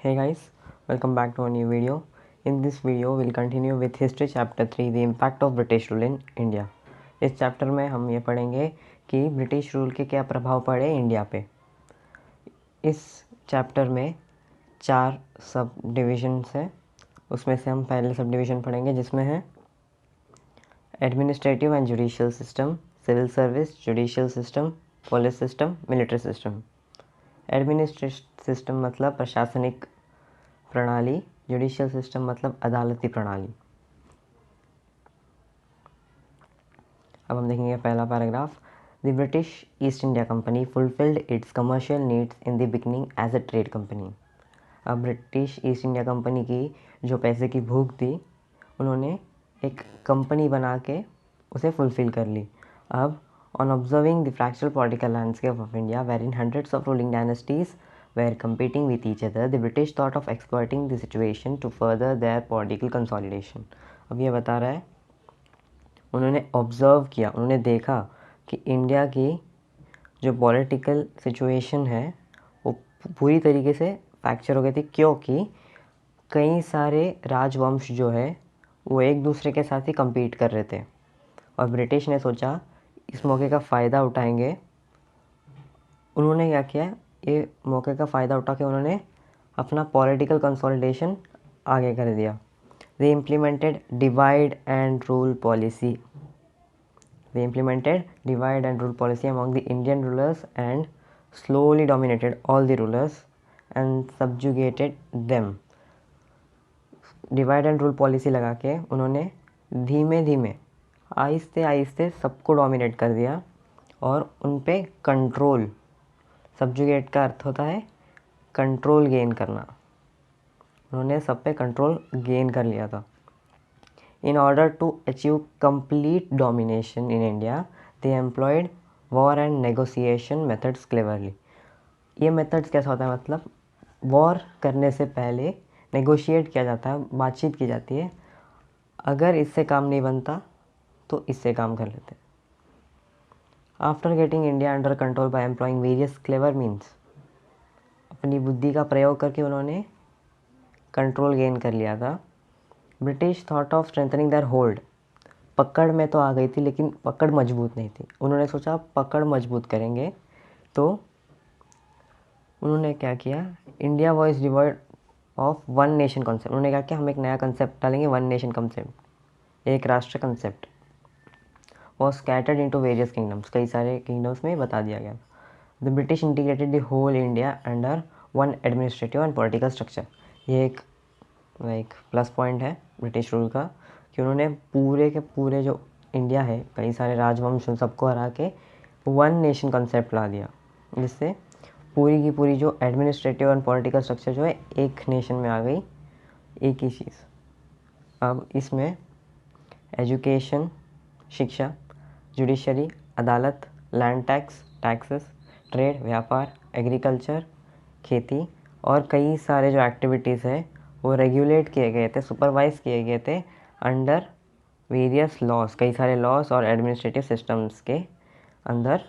Hey guys, welcome back to a new video. In this video, we'll continue with History Chapter 3, The Impact of British Rule in India. इस chapter में हम ये पढ़ेंगे कि British rule के क्या प्रभाव पड़े इंडिया पे। इस चैप्टर में 4 सब डिविजन्स हैं, उसमें से हम पहले सब डिवीज़न पढ़ेंगे जिसमें है administrative and judicial system, civil service, judicial system, police system, military system. Administrative system मतलब प्रशासनिक प्रणाली, जुडिशियल सिस्टम मतलब अदालती प्रणाली। अब हम देखेंगे पहला paragraph. The British East India company fulfilled its commercial needs in the beginning as a trade company. अब ब्रिटिश ईस्ट इंडिया कंपनी की जो पैसे की भूख थी, उन्होंने एक कंपनी बना के उसे फुलफिल कर ली। अब on observing the fractural political landscape of India wherein hundreds of ruling dynasties were competing with each other, the British thought of exploiting the situation to further their political consolidation। अब ये बता रहा है, उन्होंने observe किया, उन्होंने देखा कि इंडिया की जो पॉलिटिकल सिचुएशन है वो पूरी तरीके से फ्रैक्चर हो गई थी, क्योंकि कई सारे राजवंश जो है वो एक दूसरे के साथ ही compete कर रहे थे और ब्रिटिश ने सोचा इस मौके का फ़ायदा उठाएंगे। उन्होंने क्या किया, ये मौके का फ़ायदा उठा के उन्होंने अपना पॉलिटिकल कंसोलिडेशन आगे कर दिया। They implemented divide and rule policy. They implemented divide and rule policy among the Indian rulers and slowly dominated all the rulers and subjugated them. Divide and rule policy लगा के उन्होंने धीमे धीमे आहिस्ते आहिस्ते सबको डोमिनेट कर दिया और उन पे कंट्रोल, सब्जुगेट का अर्थ होता है कंट्रोल गेन करना, उन्होंने सब पे कंट्रोल गेन कर लिया था। In order to achieve complete domination in India they employed war and negotiation methods cleverly. ये मेथड्स कैसा होता है, मतलब वॉर करने से पहले नेगोशिएट किया जाता है, बातचीत की जाती है, अगर इससे काम नहीं बनता तो इससे काम कर लेते हैं। After getting India under control by employing various clever means, अपनी बुद्धि का प्रयोग करके उन्होंने कंट्रोल गेन कर लिया था। British thought of strengthening there hold, पकड़ में तो आ गई थी लेकिन पकड़ मजबूत नहीं थी। उन्होंने सोचा पकड़ मजबूत करेंगे, तो उन्होंने क्या किया, India was devoid of one nation concept. उन्होंने क्या किया, हम एक नया कंसेप्ट डालेंगे, वन नेशन कंसेप्ट, एक राष्ट्र concept. Was scattered into various kingdoms, कई सारे किंगडम्स में बता दिया गया। The British integrated the whole India under one administrative and political structure. ये एक प्लस पॉइंट है ब्रिटिश रूल का कि उन्होंने पूरे के पूरे जो इंडिया है, कई सारे राजवंश उन सबको हरा के वन नेशन कंसेप्ट ला दिया, जिससे पूरी की पूरी जो एडमिनिस्ट्रेटिव एंड पॉलिटिकल स्ट्रक्चर जो है एक नेशन में आ गई, एक ही चीज़। अब इसमें एजुकेशन, शिक्षा, जुडिशरी, अदालत, लैंड टैक्स, टैक्सेस, ट्रेड, व्यापार, एग्रीकल्चर, खेती और कई सारे जो एक्टिविटीज़ है वो रेगुलेट किए गए थे, सुपरवाइज किए गए थे अंडर वेरियस लॉज, कई सारे लॉज और एडमिनिस्ट्रेटिव सिस्टम्स के अंदर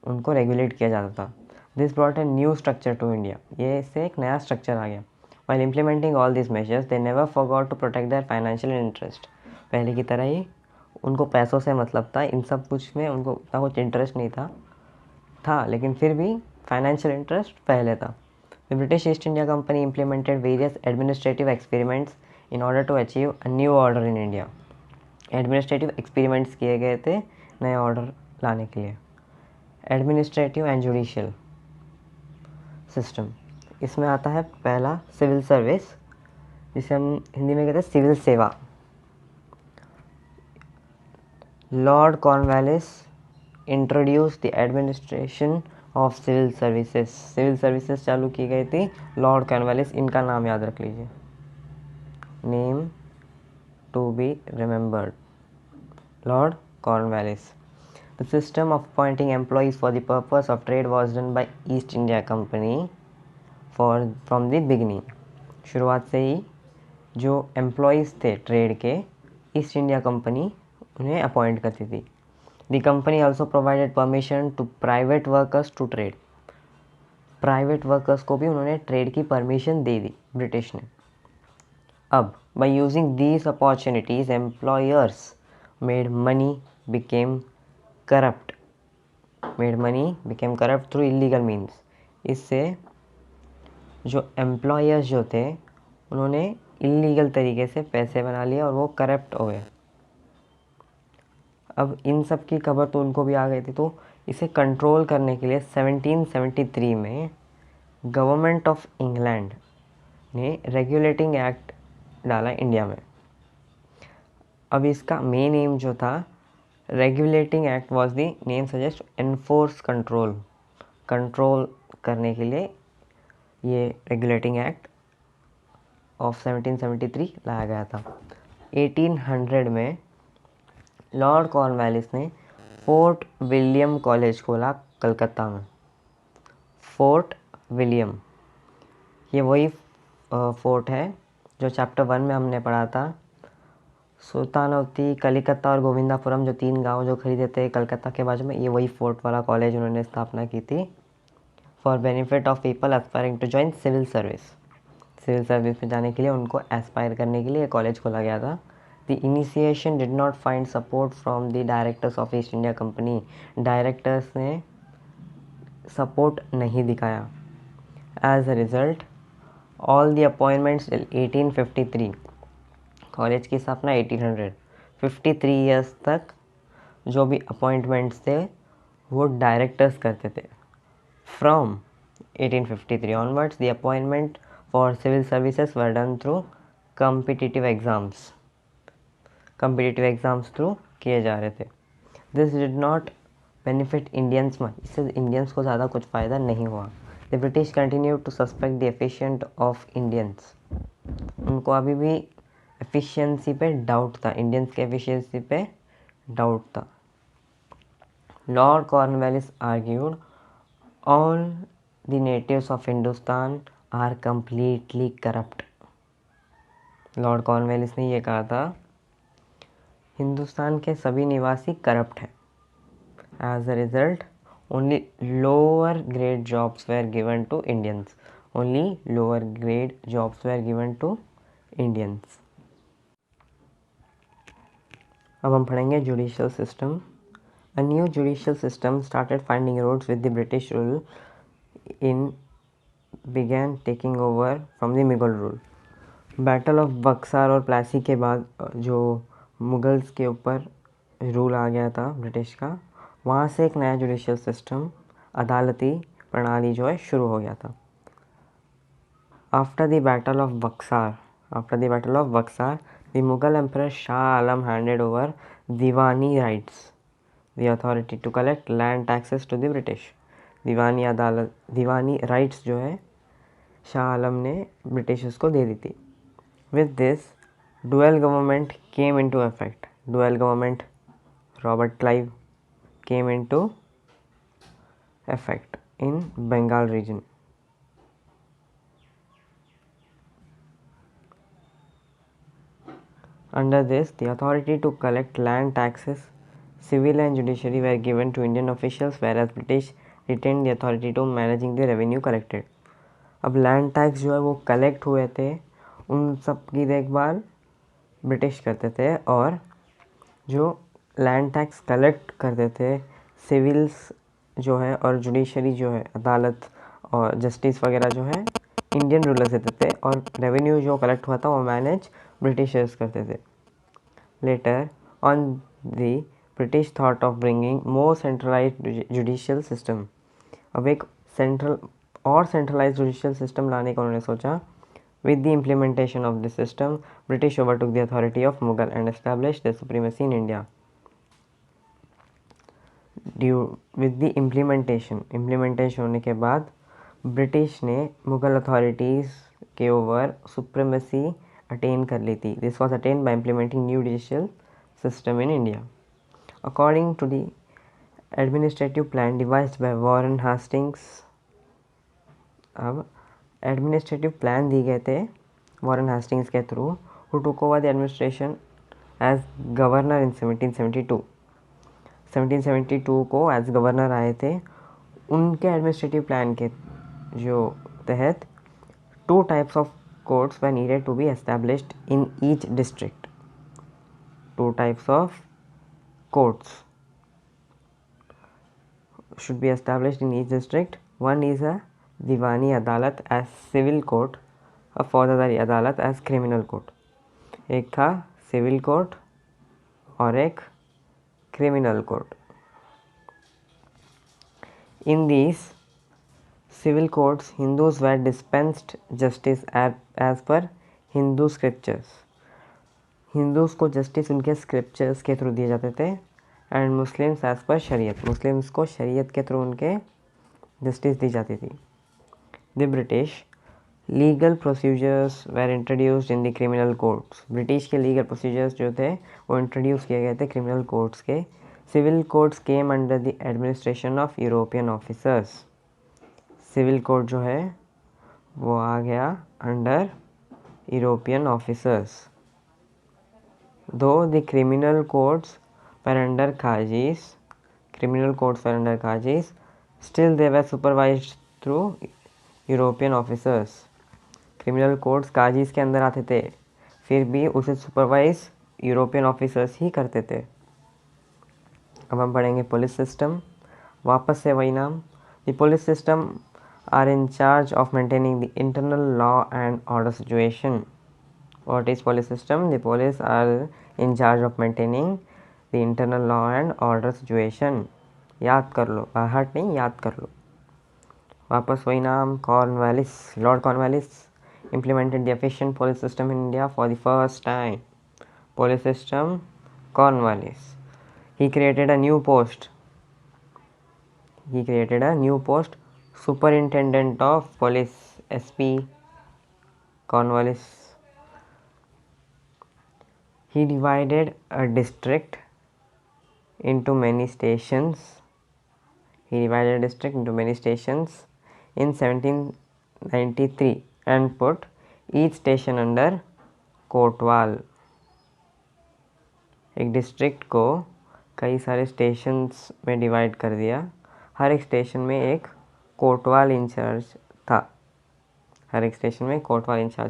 उनको रेगुलेट किया जाता था। This brought a new structure to India, ये इससे एक नया स्ट्रक्चर आ गया। While implementing all this measures they never forgot to protect their financial interest. पहले की तरह ही उनको पैसों से मतलब था, इन सब कुछ में उनको उतना कुछ इंटरेस्ट नहीं था लेकिन फिर भी फाइनेंशियल इंटरेस्ट पहले था। The British East India company implemented various administrative experiments in order to achieve a new order in India. Administrative experiments किए गए थे नए ऑर्डर लाने के लिए। एडमिनिस्ट्रेटिव एंड जुडिशियल सिस्टम, इसमें आता है पहला सिविल सर्विस, जिसे हम हिंदी में कहते हैं सिविल सेवा। Lord Cornwallis introduce the administration of civil services. Civil services चालू की गई थी लॉर्ड कॉर्नवालिस, इनका नाम याद रख लीजिए, name to be remembered, Lord Cornwallis. The system of appointing employees for the purpose of trade was done by East India company from the beginning. शुरुआत से ही जो एम्प्लॉयज़ थे ट्रेड के, ईस्ट इंडिया कंपनी उन्हें अपॉइंट करती थी। The company also provided permission to private workers to trade. Private workers को भी उन्होंने ट्रेड की परमिशन दे दी ब्रिटिश ने। अब by using these opportunities employers made money became corrupt through illegal means. इससे जो एम्प्लॉयर्स जो थे उन्होंने इलीगल तरीके से पैसे बना लिए और वो करप्ट हो गए। अब इन सब की खबर तो उनको भी आ गई थी, तो इसे कंट्रोल करने के लिए 1773 में गवर्नमेंट ऑफ इंग्लैंड ने रेगुलेटिंग एक्ट डाला इंडिया में। अब इसका मेन एम जो था, regulating act was the name suggest enforce control करने के लिए ये रेगुलेटिंग एक्ट ऑफ 1773 लाया गया था। 1800 में लॉर्ड कॉर्नवालिस ने फोर्ट विलियम कॉलेज खोला कलकत्ता में। फोर्ट विलियम, ये वही फोर्ट है जो चैप्टर 1 में हमने पढ़ा था। सुल्तानवती, कलिकत्ता और गोविंदापुरम जो 3 गांव जो खरीदे थे कलकत्ता के बाजू में, ये वही फोर्ट वाला कॉलेज उन्होंने स्थापना की थी for benefit of people aspiring to join civil service. Civil service में जाने के लिए उनको एस्पायर करने के लिए कॉलेज खोला गया था। The initiation did not find support from the directors of East India company. Directors ने सपोर्ट नहीं दिखाया। As a result all the appointments 1853, college की स्थापना 1800, 53 ईयर्स तक जो भी अपॉइंटमेंट्स थे वो डायरेक्टर्स करते थे। From 1853 onwards the appointment for civil services were done through competitive exams through किए जा रहे थे। This did not benefit Indians much, इससे इंडियंस को ज़्यादा कुछ फ़ायदा नहीं हुआ। The British continue to suspect the efficient of Indians, उनको अभी भी एफिशिएंसी पे डाउट था, इंडियंस के एफिशिएंसी पे डाउट था। Lord Cornwallis argued all the natives of Hindustan are completely corrupt. Lord Cornwallis ने ये कहा था हिंदुस्तान के सभी निवासी करप्ट हैं। As a result only lower grade jobs were given to Indians, अब हम पढ़ेंगे judicial system. A new judicial system started finding roads with the British rule began taking over from the Mughal rule. Battle of Buxar और प्लासी के बाद जो Mughals के ऊपर rule आ गया था ब्रिटिश का, वहाँ से एक नया जुडिशियल सिस्टम, अदालती प्रणाली जो है शुरू हो गया था। After the battle of Buxar the Mughal emperor Shah Alam handed over Deewani rights, the authority to collect land taxes to the British। Deewani rights जो है शाह आलम ने ब्रिटिशर्स को दे दी थी। With this dual government came into effect, dual government Robert Clive came into effect in Bengal region. Under this, the authority to collect land taxes, civil and judiciary were given to Indian officials, whereas British retained the authority to managing the revenue collected। अब land tax जो है वो collect हुए थे, उन सब की देखभाल ब्रिटिश करते थे, और जो लैंड टैक्स कलेक्ट करते थे सिविल्स जो है और जुडिशरी जो है अदालत और जस्टिस वगैरह जो है इंडियन रूलर्स देते थे, और रेवेन्यू जो कलेक्ट हुआ था वो मैनेज ब्रिटिशर्स करते थे। Later on the British thought of bringing more centralised judicial system, अब एक सेंट्रलाइज्ड जुडिशियल सिस्टम लाने का उन्होंने सोचा। With the implementation of this system British overtook the authority of Mughal and established the supremacy in India. With the implementation होने के बाद British ने मुगल अथॉरिटीज़ के ओवर सुप्रीमेसी अटेन कर ली थी। This was attain bye implementing new judicial system in India according to the administrative plan devised by Warren Hastings. अब administrative plan दिए गए थे वॉरेन हास्टिंग्स के through, who took over the administration as governor in 1772। 1772 को as governor आए थे। उनके administrative plan के जो तहत 2 types of courts were needed to be established in each district. 2 types of courts should be established in each district. One is a Diwani Adalat as civil court, a फौजदारी अदालत as criminal court. एक था civil court और एक criminal court. In these civil courts, Hindus were dispensed justice as per Hindu scriptures. Hindus को justice उनके scriptures के through दिए जाते थे एंड मुस्लिम्स एज पर शरीयत. मुस्लिम्स को शरीयत के थ्रू उनके जस्टिस दी जाती थी. The British legal procedures were introduced in the criminal courts. British के लीगल प्रोसीजर्स जो थे वो इंट्रोड्यूस किए गए थे क्रिमिनल कोर्ट्स के. Civil courts came under the administration of European officers. Civil court जो है वो आ गया under European officers. Though the criminal courts were under Qazis, still they were supervised through European officers. Criminal courts काजीज के अंदर आते थे, फिर भी उसे सुपरवाइज यूरोपियन ऑफिसर्स ही करते थे. अब हम पढ़ेंगे पुलिस सिस्टम. वापस से वही नाम. The police system are in charge of maintaining the internal law and order situation. What is police system? The police are in charge of maintaining the internal law and order situation. याद कर लो, आहट नहीं, याद कर लो. वापस वही नाम. Cornwallis, Lord Cornwallis implemented the efficient police system in India for the first time. Police system, Cornwallis. He created a new post. Superintendent of Police, SP Cornwallis. He divided a district into many stations. In 1793 and put each station under Kotwal. एक district को कई सारे stations में divide कर दिया. हर एक station में एक कोटवाल इंचार्ज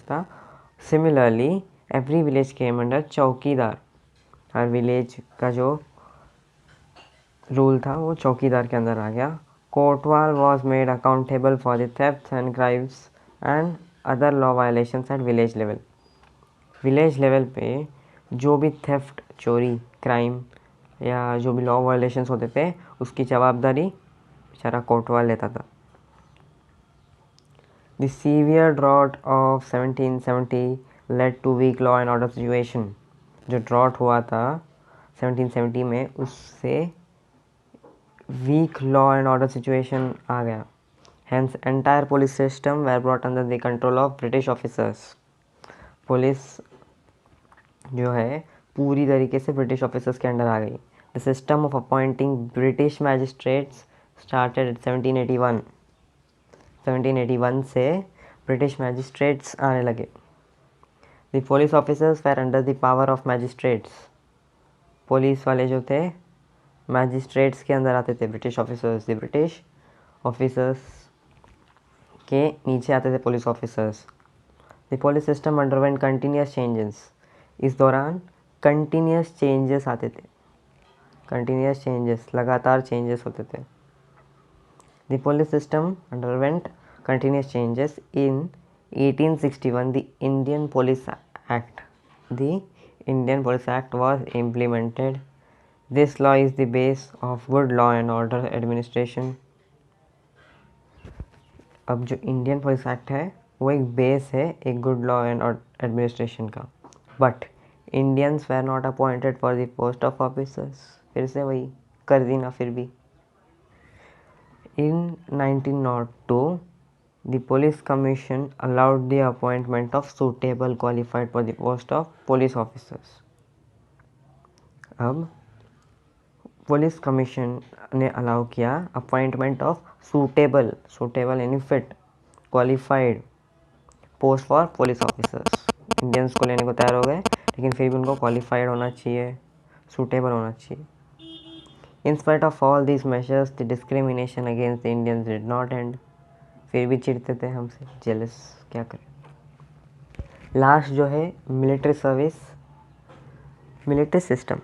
था. Similarly every village came under चौकीदार. हर विलेज का जो रूल था वो चौकीदार के अंदर आ गया. Kotwal was made accountable for the thefts and crimes and other law violations at village level. Village level पे जो भी थेफ्ट, चोरी, क्राइम या जो भी लॉ वायलेशंस होते थे उसकी जवाबदारी बेचारा कोटवाल लेता था. The severe drought of 1770 led to weak law and order situation. जो ड्रॉट हुआ था 1770 में उससे weak law and order situation आ गया. Hence entire police system were brought under the control of British officers. Police जो है पूरी तरीके से ब्रिटिश ऑफिसर्स के अंडर आ गई. The system of appointing British magistrates started at 1781. 1781 से ब्रिटिश मैजिस्ट्रेट्स आने लगे. The police officers were under the power of magistrates. Police वाले जो थे मैजिस्ट्रेट्स के अंदर आते थे. British officers, the British officers के नीचे आते थे police officers. The police system underwent continuous changes. इस दौरान कंटिन्यूस चेंजेस आते थे. लगातार चेंजेस होते थे. The police system underwent continuous changes. In 1861 the Indian Police Act was implemented. This law is the base of good law and order administration. अब जो Indian police act है वो एक बेस है एक गुड लॉ एंड एडमिनिस्ट्रेशन का. But Indians were not appointed for the post of officers. फिर से वही कर दी ना फिर भी. In 1902 the police commission allowed the appointment of suitable qualified for the post of police officers. अब पुलिस कमीशन ने अलाउ किया अपॉइंटमेंट ऑफ सूटेबल यानी fit qualified post for police officers. Indians को लेने को तैयार हो गए लेकिन फिर भी उनको क्वालिफाइड होना चाहिए, सूटेबल होना चाहिए. In spite of all these measures, the discrimination against the Indians did not end. फिर भी चिढ़ते थे हमसे, जेलस, क्या करें। लास्ट जो है military service, military system,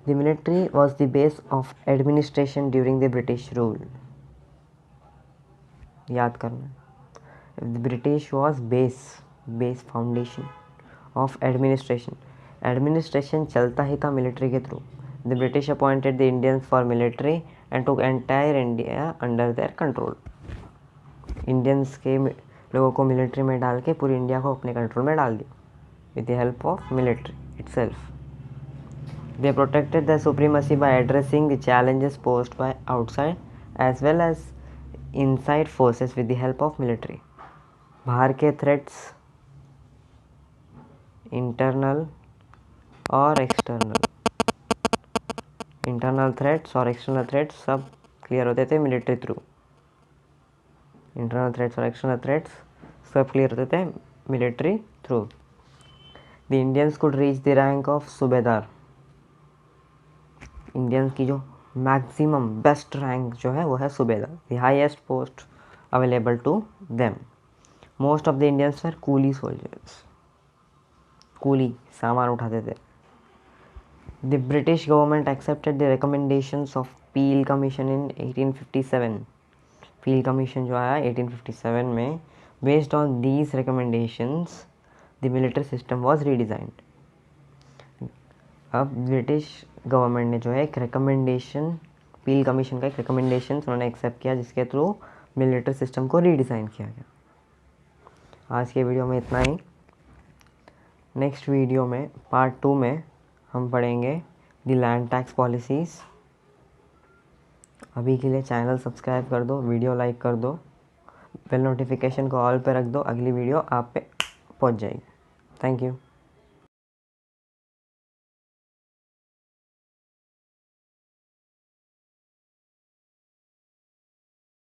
the military was the base of administration during the British rule. याद करना, the British was base foundation of administration. Administration चलता ही था मिलिट्री के through. The British appointed the Indians for military and took entire India under their control. Indians के लोगों को military में डाल के पूरी इंडिया को अपने कंट्रोल में डाल दिया with the help of military itself. They protected their supremacy by addressing the challenges posed by outside as well as inside forces with the help of military. बाहर के थ्रेट्स, इंटरनल और external, internal threats और external threats सब clear होते थे military through. Internal threats और external threats सब clear होते थे military through. The Indians could reach the rank of सूबेदार। इंडियंस की जो मैक्सिमम बेस्ट रैंक जो है वो है सूबेदार, the highest post available to them. Most of the Indians were coolie soldiers, कूली सामान उठाते थे। The British government accepted the recommendations of Peel commission in 1857। Peel commission जो आया 1857 में, based on these recommendations the military system was redesigned. अब British government ने जो है एक रिकमेंडेशन, पील कमीशन का एक रिकमेंडेशन उन्होंने एक्सेप्ट किया जिसके थ्रू मिलिट्री सिस्टम को रीडिज़ाइन किया गया। आज के वीडियो में इतना ही। नेक्स्ट वीडियो में पार्ट 2 में हम पढ़ेंगे द लैंड टैक्स पॉलिसीज़। अभी के लिए चैनल सब्सक्राइब कर दो, वीडियो लाइक कर दो, बेल नोटिफिकेशन को ऑल पे रख दो, अगली वीडियो आप पे पहुंच जाएगी। Thank you.